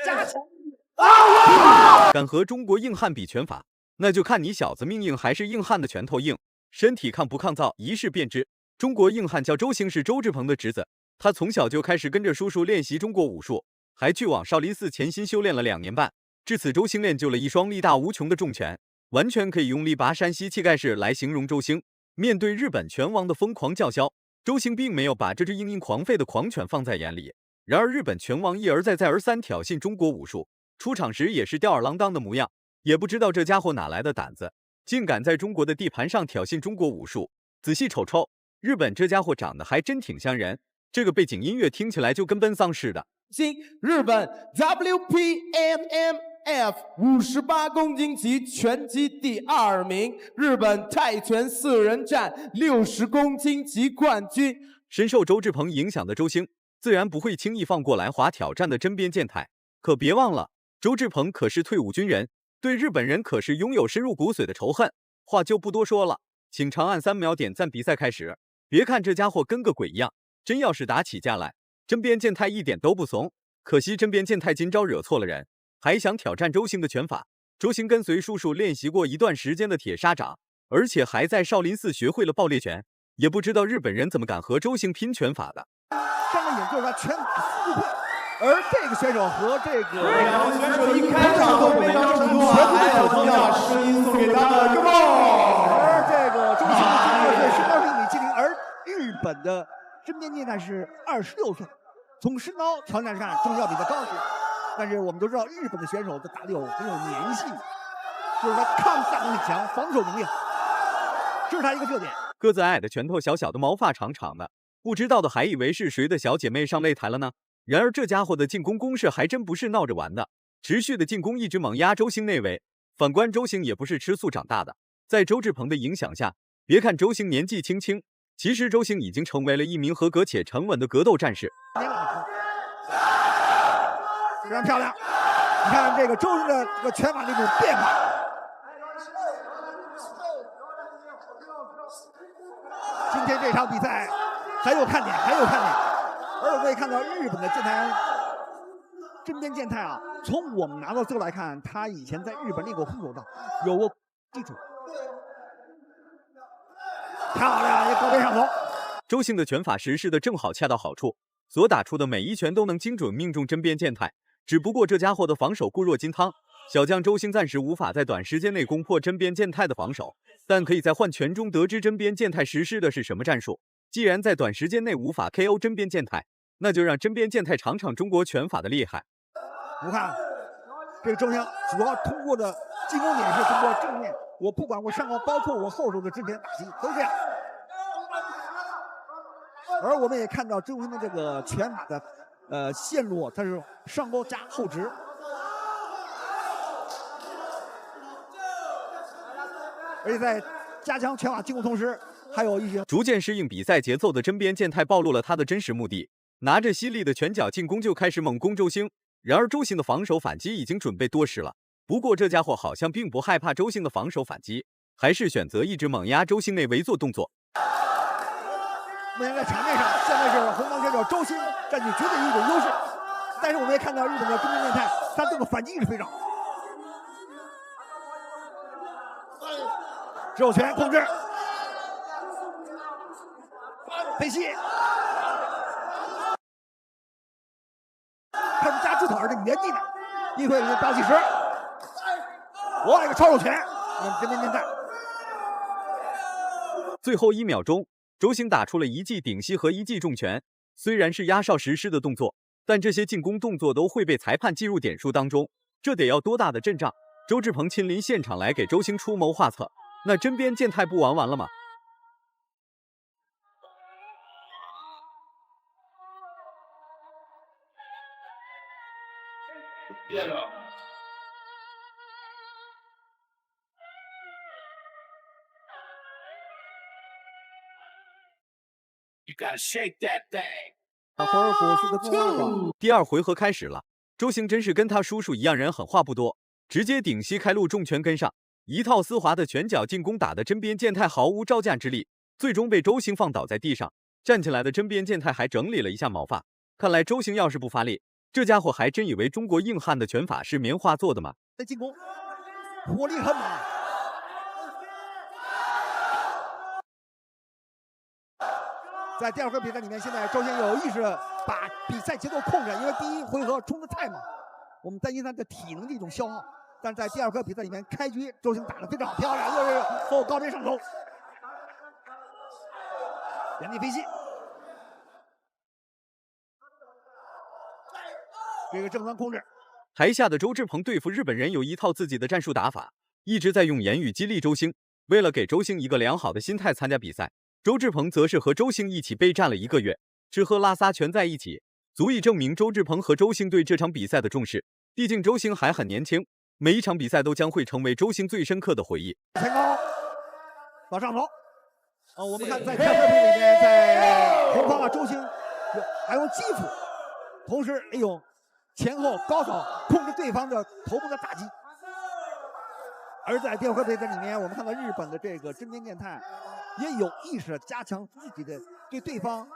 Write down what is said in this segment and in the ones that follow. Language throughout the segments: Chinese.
加强。敢和中国硬汉比拳法，那就看你小子命硬还是硬汉的拳头硬，身体抗不抗造，一试便知。中国硬汉叫周兴，是周志鹏的侄子，他从小就开始跟着叔叔练习中国武术，还去往少林寺潜心修炼了2年半。至此，周兴练就了一双力大无穷的重拳，完全可以用力拔山兮气盖世来形容周兴。面对日本拳王的疯狂叫嚣，周兴并没有把这只硬狂吠的狂犬放在眼里。然而，日本拳王一而再再而三挑衅中国武术，出场时也是吊儿郎当的模样，也不知道这家伙哪来的胆子，竟敢在中国的地盘上挑衅中国武术。仔细瞅瞅，日本这家伙长得还真挺像人，这个背景音乐听起来就跟奔丧似的。日本 WPMMF 58公斤级拳击第2名，日本泰拳4人战60公斤级冠军。深受周志鹏影响的周兴，自然不会轻易放过来华挑战的针砭健太。可别忘了，周志鹏可是退伍军人，对日本人可是拥有深入骨髓的仇恨。话就不多说了，请长按3秒点赞，比赛开始。别看这家伙跟个鬼一样，真要是打起架来，针砭健太一点都不怂。可惜针砭健太今朝惹错了人，还想挑战周兴的拳法。周兴跟随叔叔练习过一段时间的铁砂掌，而且还在少林寺学会了爆裂拳，也不知道日本人怎么敢和周兴拼拳法的。上个也就是他拳法速会，而这个选手和这个两位选手一开场都非常正宗啊，还有同样声音送给他们，跟而这个周兴的身高是1.70米，而日本的针砭健太是26岁，从身高条件上正要比他高些，但是我们都知道日本的选手他打得很有粘性，就是他抗打能力强，防守能力好，这是他一个特点。个子矮的拳头小小的，毛发长长的，不知道的还以为是谁的小姐妹上擂台了呢。然而这家伙的进攻攻势还真不是闹着玩的，持续的进攻一直猛压周兴内围。反观周兴也不是吃素长大的，在周志鹏的影响下，别看周兴年纪轻轻，其实周兴已经成为了一名合格且沉稳的格斗战士。非常漂亮，你看这个周兴的这个拳法的一种变化。今天这场比赛还有看点，还有看点。而我们也看到日本的针砭健太啊，从我们拿到资料来看，他以前在日本练过空手道，有过基础。漂亮，也高边上头。周兴的拳法实施的正好恰到好处，所打出的每一拳都能精准命中针砭健太。只不过这家伙的防守固若金汤，小将周兴暂时无法在短时间内攻破针砭健太的防守，但可以在换拳中得知针砭健太实施的是什么战术。既然在短时间内无法 KO 针砭健太，那就让针砭健太尝尝中国拳法的厉害。我看这个周兴主要通过的进攻点是通过正面，我不管我上高，包括我后手的之前打击都这样。而我们也看到周兴的这个拳法的线路，它是上高加后直。而且在加强拳法进攻同时，还有一些逐渐适应比赛节奏的针砭健太暴露了他的真实目的，拿着犀利的拳脚进攻就开始猛攻周兴。然而周兴的防守反击已经准备多时了，不过这家伙好像并不害怕周兴的防守反击，还是选择一直猛压周兴内围做动作。目前在场面上，现在是红方选手周兴占据绝对一种优势，但是我们也看到日本的针砭健太，他这个反击是非常好。手拳控制，背膝，他是加猪腿的原地的，一会倒计时，哇，一个超手拳，针砭健太。最后1秒钟，周兴打出了一记顶膝和一记重拳，虽然是压哨实施的动作，但这些进攻动作都会被裁判记入点数当中，这得要多大的阵仗？周志鹏亲临现场来给周兴出谋划策，那针砭健太不玩完了吗？第2回合开始了，周兴真是跟他叔叔一样人狠话不多，直接顶膝开路重拳跟上，一套丝滑的拳脚进攻打得针砭健太毫无招架之力，最终被周兴放倒在地上。站起来的针砭健太还整理了一下毛发，看来周星要是不发力，这家伙还真以为中国硬汉的拳法是棉花做的吗？在进攻，火力很猛。在第二回比赛里面，现在周星有意识把比赛节奏控制，因为第一回合冲得太猛，我们担心他的体能的一种消耗。但是在第二回比赛里面，开局周星打得非常漂亮，又是后高边上头，原地飞膝。这个正方控制。台下的周志鹏对付日本人有一套自己的战术打法，一直在用言语激励周星。为了给周星一个良好的心态参加比赛，周志鹏则是和周星一起备战了1个月，吃喝拉撒全在一起，足以证明周志鹏和周星对这场比赛的重视。毕竟周星还很年轻，每一场比赛都将会成为周星最深刻的回忆。前高往上头，我们看在第二回里面，在红方啊，周星还用技术，同时利用前后高扫控制对方的头部的打击。而在第二回比赛里面，我们看到日本的这个真边健太也有意识加强自己的对对方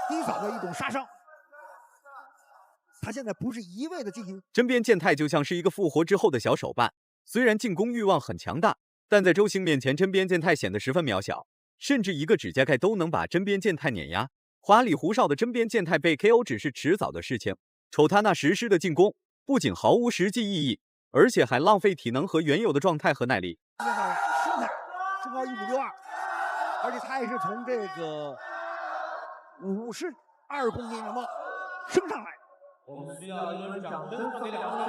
低扫的一种杀伤。他现在不是一味的进行真边健太就像是一个复活之后的小手办，虽然进攻欲望很强大，但在周星面前，真边健太显得十分渺小，甚至一个指甲盖都能把真边健太碾压。花里胡哨的真边健太被 KO 只是迟早的事情。瞅他那实施的进攻，不仅毫无实际意义，而且还浪费体能和原有的状态和耐力。身材身高1.62，而且他也是从这个52公斤那么升上来。我们需要一轮掌声送给两位。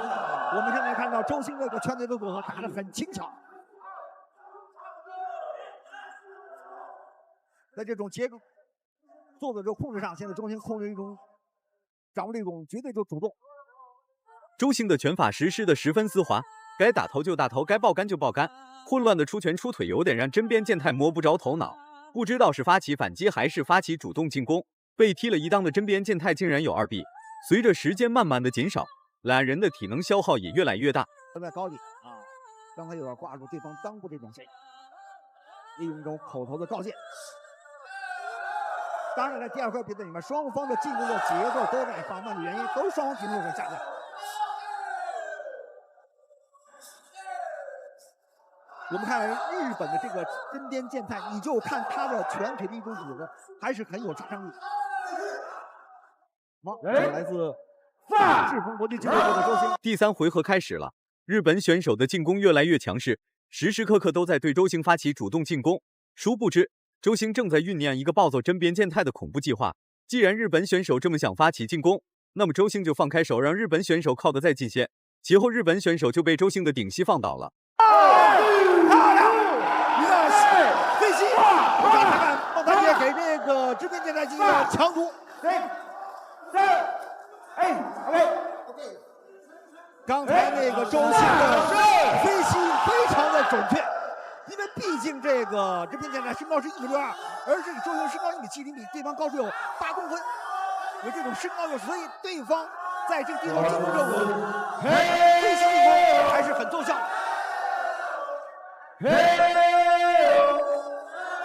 我们现在看到周星这个拳腿的组合打得很轻巧，在这种结构做的这个控制上，现在周星控制一种掌握了一种绝对的主动。周星的拳法实施的十分丝滑，该打头就打头，该爆杆就爆杆，混乱的出拳出腿有点让真边健太摸不着头脑，不知道是发起反击还是发起主动进攻。被踢了一裆的真边健太竟然有2臂。随着时间慢慢的减少，两人的体能消耗也越来越大。都在高地啊，刚才有点挂住对方裆部这种线，利用一种口头的告诫。当然，在第二回比赛里面，双方的进攻的节奏都在放慢的原因，都是双方体能在下降。我们看日本的这个真边健太，你就看他的拳腿的一种组合，还是很有杀伤力。来自志鹏国际俱乐部的周星。第3回合开始了，日本选手的进攻越来越强势，时时刻刻都在对周星发起主动进攻。殊不知，周星正在酝酿一个暴走真边健太的恐怖计划。既然日本选手这么想发起进攻，那么周星就放开手，让日本选手靠得再近些。其后，日本选手就被周星的顶膝放倒了。漂亮，一个飞膝，我看看孟丹杰给这个真边健太进行了强毒。OK。刚才那个周星的飞膝非常的准确，因为毕竟这个真边健太身高是1.62，而这个周星身高1.70，比对方高出有8公分，有这种身高优势，所以对方在这个地方进攻任务，飞膝进攻还是很奏效的。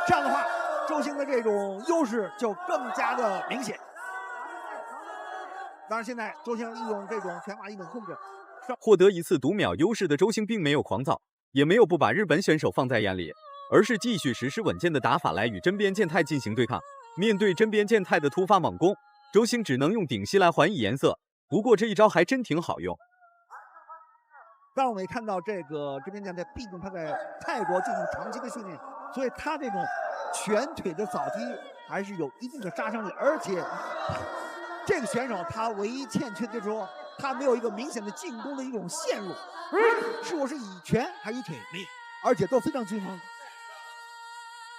这样的话，周星的这种优势就更加的明显。当然，现在周星利用这种拳法一种控制，获得1次读秒优势的周星并没有狂躁，也没有不把日本选手放在眼里，而是继续实施稳健的打法来与真边健太进行对抗。面对真边健太的突发猛攻，周星只能用顶膝来还以颜色。不过这一招还真挺好用。当然，我们也看到这个真边健太，毕竟他在泰国进行长期的训练，所以他这种拳腿的扫击还是有一定的杀伤力，而且这个选手他唯一欠缺的就是说，他没有一个明显的进攻的一种线路，是我是以拳还是以腿没有，而且都非常均衡。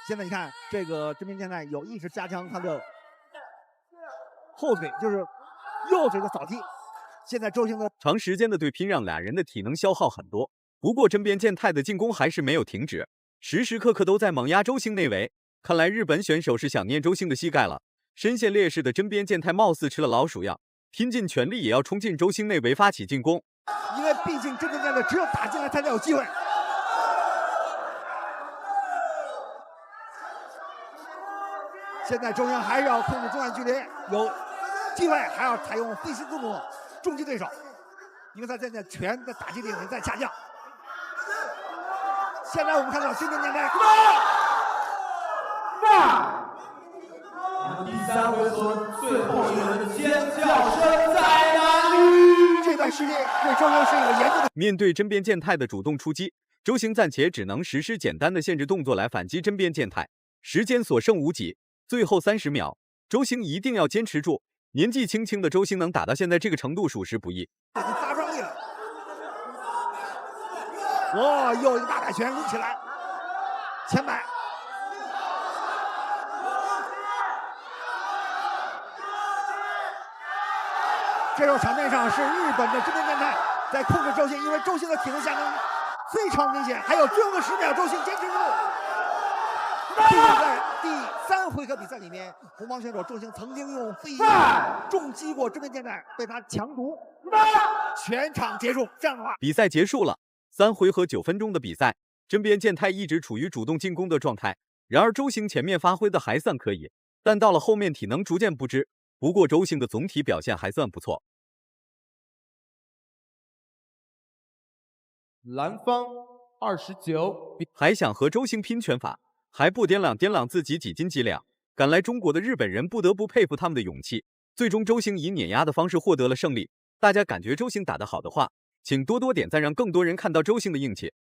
现在你看这个真边健太有意识加强他的后腿，就是右腿的扫击。现在周星的长时间的对拼让俩人的体能消耗很多，不过真边健太的进攻还是没有停止，时时刻刻都在猛压周星内围。看来日本选手是想念周星的膝盖了。身陷劣势的真边健太貌似吃了老鼠药，拼尽全力也要冲进周星内围发起进攻。因为毕竟真边健太只有打进来他才有机会。现在周星还是要控制中段距离，有继位还要采用飞行动作重击对手，因为他现在拳的打击力在下降。现在我们看到今天年代，第3回合最后一轮的尖叫声在哪里？这段时间对周星是一个严重的。面对针砭健太的主动出击，周星暂且只能实施简单的限制动作来反击针砭健太。时间所剩无几，最后30秒，周星一定要坚持住。年纪轻轻的周星能打到现在这个程度，属实不易。已经发壮力了。哇，又一个大摆拳抡起来，前摆。这时候场面上是日本的针砭健太在控制周星，因为周星的体能下降非常明显。还有最后的10秒，周星坚持住。这个在第3回合比赛里面，红方选手周星曾经用飞翼重击过针砭健太，被他强毒。全场结束。这样的话，比赛结束了。3回合9分钟的比赛，针砭健太一直处于主动进攻的状态。然而周星前面发挥的还算可以，但到了后面体能逐渐不支。不过周星的总体表现还算不错。蓝方29，还想和周星拼拳法，还不掂量自己几斤几两。赶来中国的日本人不得不佩服他们的勇气。最终周星以碾压的方式获得了胜利。大家感觉周星打得好的话，请多多点赞，让更多人看到周星的硬气。